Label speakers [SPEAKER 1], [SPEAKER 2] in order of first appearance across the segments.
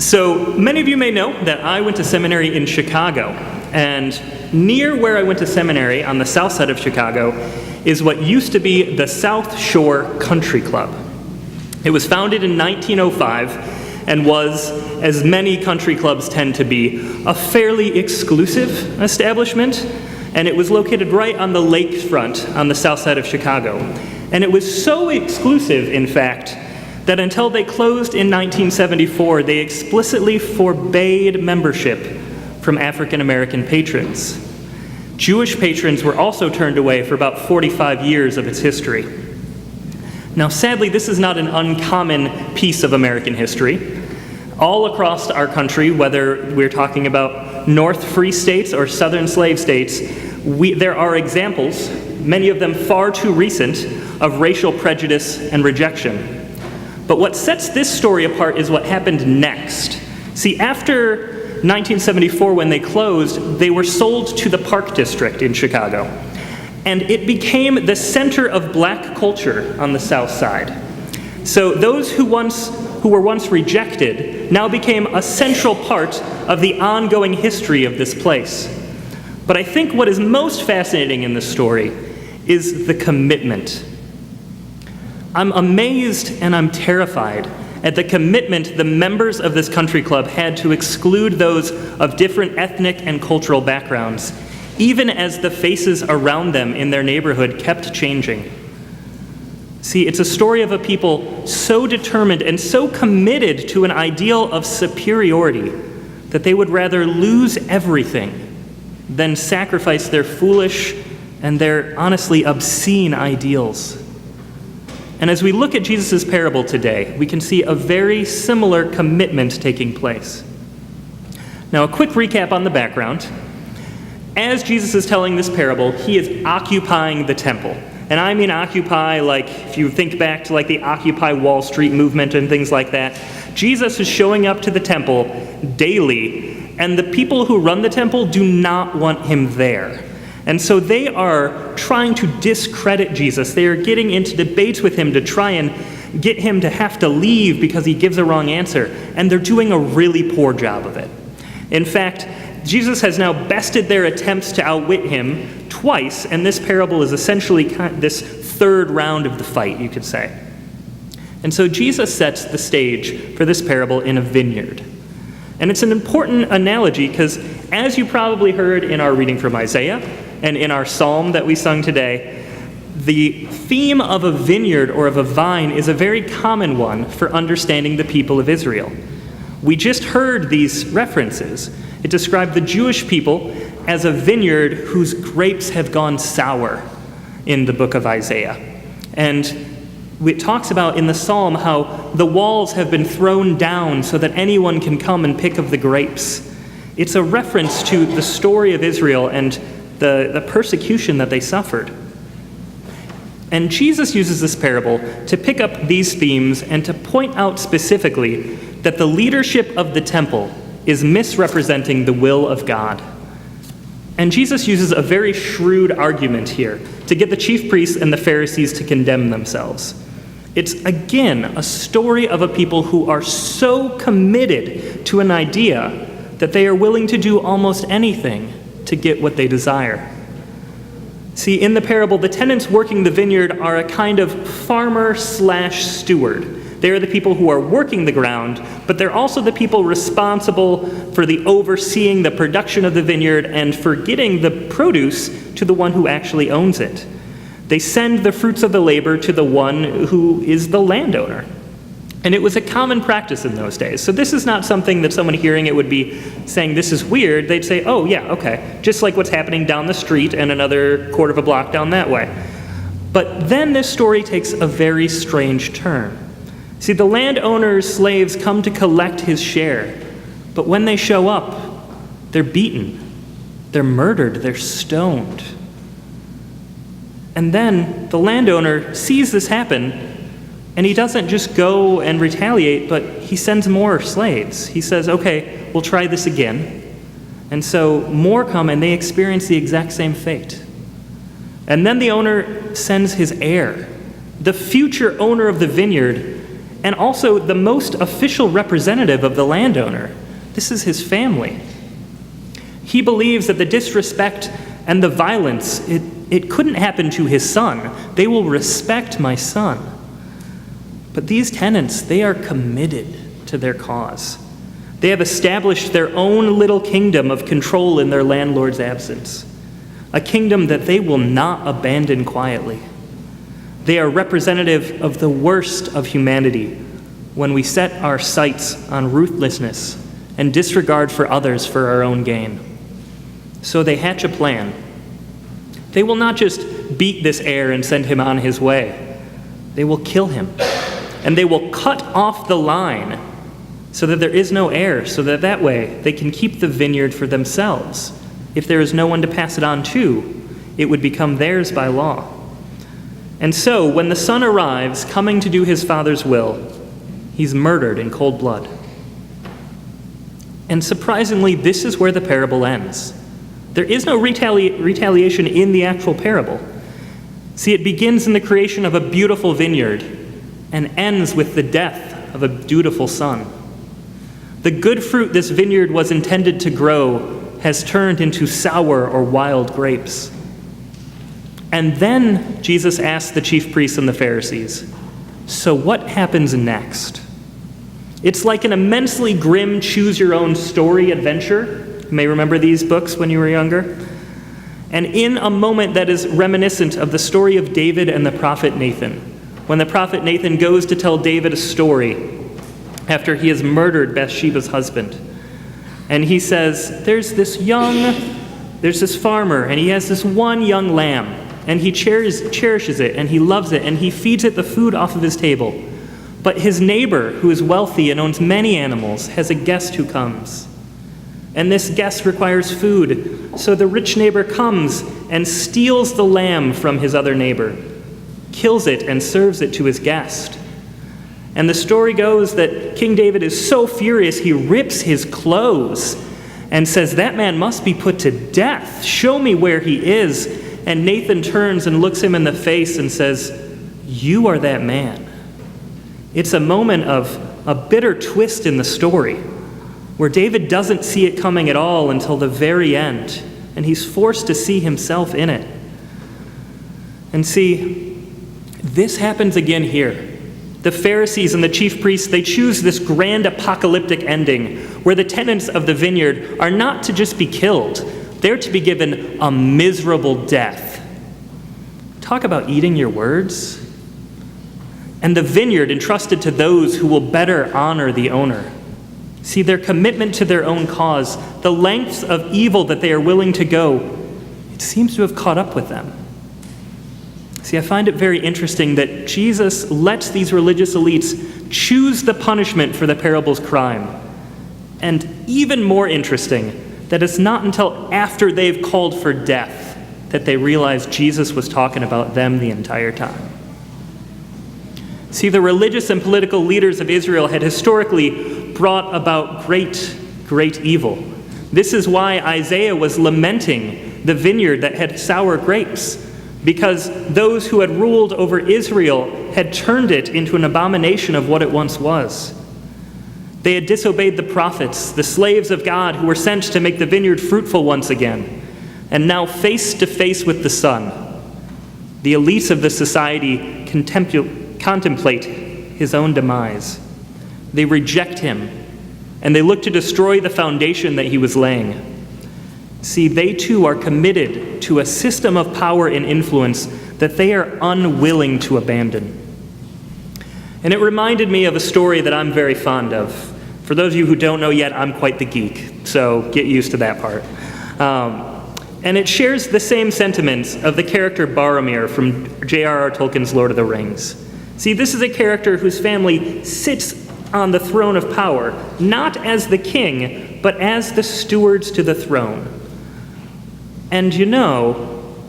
[SPEAKER 1] So many of you may know that I went to seminary in Chicago, and near where I went to seminary on the south side of Chicago is what used to be the South Shore Country Club. It was founded in 1905 and was, as many country clubs tend to be, a fairly exclusive establishment, and it was located right on the lakefront on the south side of Chicago. And it was so exclusive, in fact, that until they closed in 1974, they explicitly forbade membership from African American patrons. Jewish patrons were also turned away for about 45 years of its history. Now, sadly, this is not an uncommon piece of American history. All across our country, whether we're talking about North free states or Southern slave states, there are examples, many of them far too recent, of racial prejudice and rejection. But what sets this story apart is what happened next. See, after 1974, when they closed, they were sold to the Park District in Chicago. And it became the center of black culture on the south side. So those who were once rejected now became a central part of the ongoing history of this place. But I think what is most fascinating in this story is the commitment. I'm amazed and I'm terrified at the commitment the members of this country club had to exclude those of different ethnic and cultural backgrounds, even as the faces around them in their neighborhood kept changing. See, it's a story of a people so determined and so committed to an ideal of superiority that they would rather lose everything than sacrifice their foolish and their honestly obscene ideals. And as we look at Jesus' parable today, we can see a very similar commitment taking place. Now, a quick recap on the background. As Jesus is telling this parable, he is occupying the temple. And I mean occupy, like if you think back to like the Occupy Wall Street movement and things like that. Jesus is showing up to the temple daily, and the people who run the temple do not want him there. And so they are trying to discredit Jesus. They are getting into debates with him to try and get him to have to leave because he gives a wrong answer. And they're doing a really poor job of it. In fact, Jesus has now bested their attempts to outwit him twice, and this parable is essentially this third round of the fight, you could say. And so Jesus sets the stage for this parable in a vineyard. And it's an important analogy because, as you probably heard in our reading from Isaiah and in our psalm that we sung today, the theme of a vineyard or of a vine is a very common one for understanding the people of Israel. We just heard these references. It described the Jewish people as a vineyard whose grapes have gone sour in the book of Isaiah. And it talks about in the psalm how the walls have been thrown down so that anyone can come and pick of the grapes. It's a reference to the story of Israel and the persecution that they suffered. And Jesus uses this parable to pick up these themes and to point out specifically that the leadership of the temple is misrepresenting the will of God. And Jesus uses a very shrewd argument here to get the chief priests and the Pharisees to condemn themselves. It's, again, a story of a people who are so committed to an idea that they are willing to do almost anything to get what they desire. See, in the parable, the tenants working the vineyard are a kind of farmer/steward. They are the people who are working the ground, but they're also the people responsible for the overseeing the production of the vineyard and for getting the produce to the one who actually owns it. They send the fruits of the labor to the one who is the landowner. And it was a common practice in those days. So this is not something that someone hearing it would be saying, this is weird. They'd say, oh yeah, okay. Just like what's happening down the street and another quarter of a block down that way. But then this story takes a very strange turn. See, the landowner's slaves come to collect his share. But when they show up, they're beaten. They're murdered. They're stoned. And then the landowner sees this happen, and he doesn't just go and retaliate, but he sends more slaves. He says, okay, we'll try this again. And so more come, and they experience the exact same fate. And then the owner sends his heir. The future owner of the vineyard and also the most official representative of the landowner. This is his family. He believes that the disrespect and the violence, it couldn't happen to his son. They will respect my son. But these tenants, they are committed to their cause. They have established their own little kingdom of control in their landlord's absence, a kingdom that they will not abandon quietly. They are representative of the worst of humanity when we set our sights on ruthlessness and disregard for others for our own gain. So they hatch a plan. They will not just beat this heir and send him on his way. They will kill him, and they will cut off the line so that there is no heir, so that way they can keep the vineyard for themselves. If there is no one to pass it on to, it would become theirs by law. And so, when the son arrives, coming to do his father's will, he's murdered in cold blood. And surprisingly, this is where the parable ends. There is no retaliation in the actual parable. See, it begins in the creation of a beautiful vineyard and ends with the death of a dutiful son. The good fruit this vineyard was intended to grow has turned into sour or wild grapes. And then Jesus asked the chief priests and the Pharisees, so what happens next? It's like an immensely grim choose-your-own-story adventure. You may remember these books when you were younger. And in a moment that is reminiscent of the story of David and the prophet Nathan, when the prophet Nathan goes to tell David a story after he has murdered Bathsheba's husband. And he says, there's this farmer, and he has this one young lamb, and he cherishes it, and he loves it, and he feeds it the food off of his table. But his neighbor, who is wealthy and owns many animals, has a guest who comes. And this guest requires food, so the rich neighbor comes and steals the lamb from his other neighbor, kills it, and serves it to his guest. And the story goes that King David is so furious he rips his clothes and says, that man must be put to death. Show me where he is. And Nathan turns and looks him in the face and says, you are that man. It's a moment of a bitter twist in the story where David doesn't see it coming at all until the very end, and he's forced to see himself in it. And see, this happens again here. The Pharisees and the chief priests, they choose this grand apocalyptic ending where the tenants of the vineyard are not to just be killed, they're to be given a miserable death. Talk about eating your words. And the vineyard entrusted to those who will better honor the owner. See, their commitment to their own cause, the lengths of evil that they are willing to go, it seems to have caught up with them. See, I find it very interesting that Jesus lets these religious elites choose the punishment for the parable's crime. And even more interesting, that it's not until after they've called for death that they realize Jesus was talking about them the entire time. See, the religious and political leaders of Israel had historically brought about great, great evil. This is why Isaiah was lamenting the vineyard that had sour grapes, because those who had ruled over Israel had turned it into an abomination of what it once was. They had disobeyed the prophets, the slaves of God who were sent to make the vineyard fruitful once again. And now face to face with the Son, the elites of the society contemplate his own demise. They reject him, and they look to destroy the foundation that he was laying. See, they too are committed to a system of power and influence that they are unwilling to abandon. And it reminded me of a story that I'm very fond of. For those of you who don't know yet, I'm quite the geek, so get used to that part. And it shares the same sentiments of the character Boromir from J.R.R. Tolkien's Lord of the Rings. See, this is a character whose family sits on the throne of power, not as the king, but as the stewards to the throne. And you know,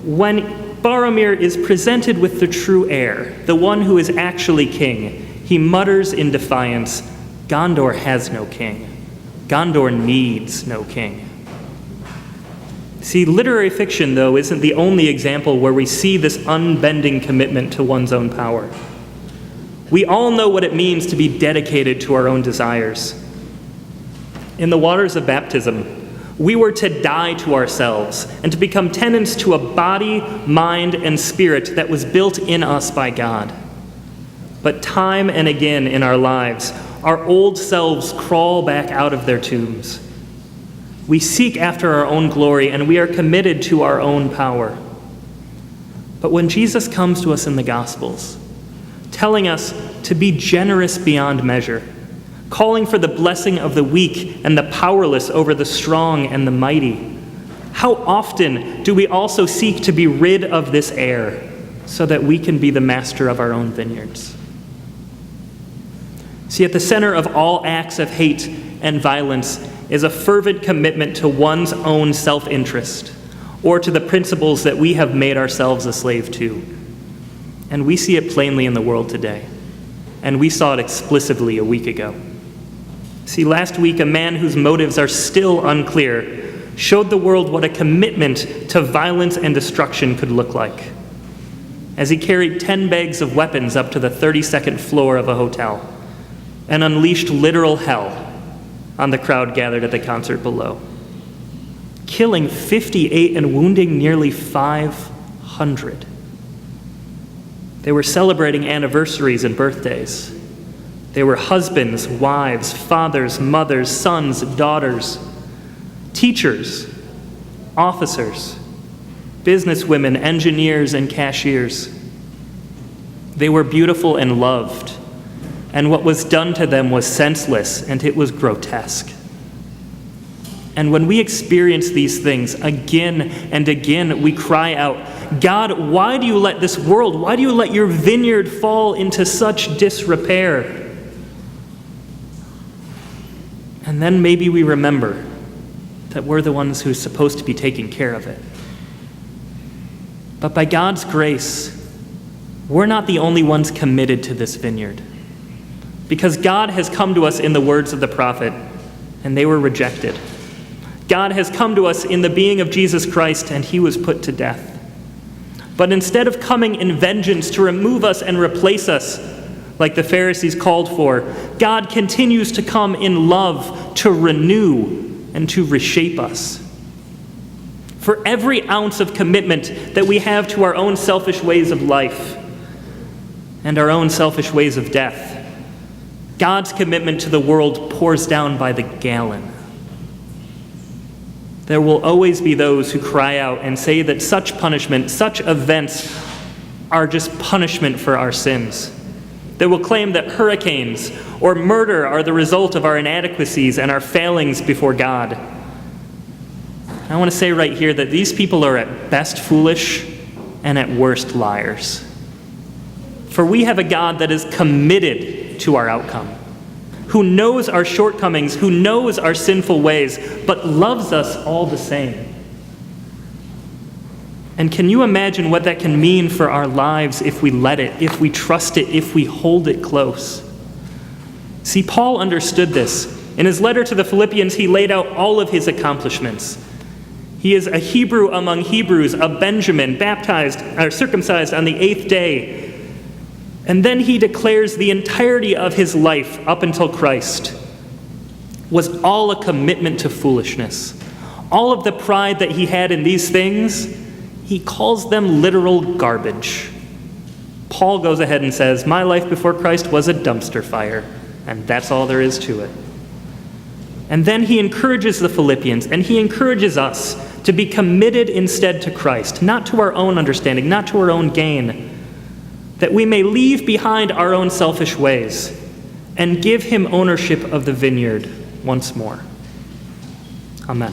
[SPEAKER 1] when Boromir is presented with the true heir, the one who is actually king, he mutters in defiance, Gondor has no king. Gondor needs no king. See, literary fiction, though, isn't the only example where we see this unbending commitment to one's own power. We all know what it means to be dedicated to our own desires. In the waters of baptism, we were to die to ourselves and to become tenants to a body, mind, and spirit that was built in us by God. But time and again in our lives, our old selves crawl back out of their tombs. We seek after our own glory, and we are committed to our own power. But when Jesus comes to us in the Gospels, telling us to be generous beyond measure, calling for the blessing of the weak and the powerless over the strong and the mighty, how often do we also seek to be rid of this air so that we can be the master of our own vineyards? See, at the center of all acts of hate and violence is a fervent commitment to one's own self-interest or to the principles that we have made ourselves a slave to. And we see it plainly in the world today. And we saw it explicitly a week ago. See, last week, a man whose motives are still unclear showed the world what a commitment to violence and destruction could look like, as he carried 10 bags of weapons up to the 32nd floor of a hotel and unleashed literal hell on the crowd gathered at the concert below, killing 58 and wounding nearly 500. They were celebrating anniversaries and birthdays. They were husbands, wives, fathers, mothers, sons, daughters, teachers, officers, businesswomen, engineers, and cashiers. They were beautiful and loved, and what was done to them was senseless and it was grotesque. And when we experience these things again and again, we cry out, God, why do you let this world, why do you let your vineyard fall into such disrepair? And then maybe we remember that we're the ones who's supposed to be taking care of it. But by God's grace, we're not the only ones committed to this vineyard, because God has come to us in the words of the prophet, and they were rejected. God has come to us in the being of Jesus Christ, and he was put to death. But instead of coming in vengeance to remove us and replace us, like the Pharisees called for, God continues to come in love to renew and to reshape us. For every ounce of commitment that we have to our own selfish ways of life and our own selfish ways of death, God's commitment to the world pours down by the gallon. There will always be those who cry out and say that such punishment, such events are just punishment for our sins. They will claim that hurricanes or murder are the result of our inadequacies and our failings before God. I want to say right here that these people are at best foolish and at worst liars. For we have a God that is committed to our outcome, who knows our shortcomings, who knows our sinful ways, but loves us all the same. And can you imagine what that can mean for our lives if we let it, if we trust it, if we hold it close? See, Paul understood this. In his letter to the Philippians, he laid out all of his accomplishments. He is a Hebrew among Hebrews, a Benjamin, baptized or circumcised on the 8th day. And then he declares the entirety of his life up until Christ was all a commitment to foolishness. All of the pride that he had in these things, he calls them literal garbage. Paul goes ahead and says, my life before Christ was a dumpster fire, and that's all there is to it. And then he encourages the Philippians, and he encourages us to be committed instead to Christ, not to our own understanding, not to our own gain, that we may leave behind our own selfish ways and give him ownership of the vineyard once more. Amen.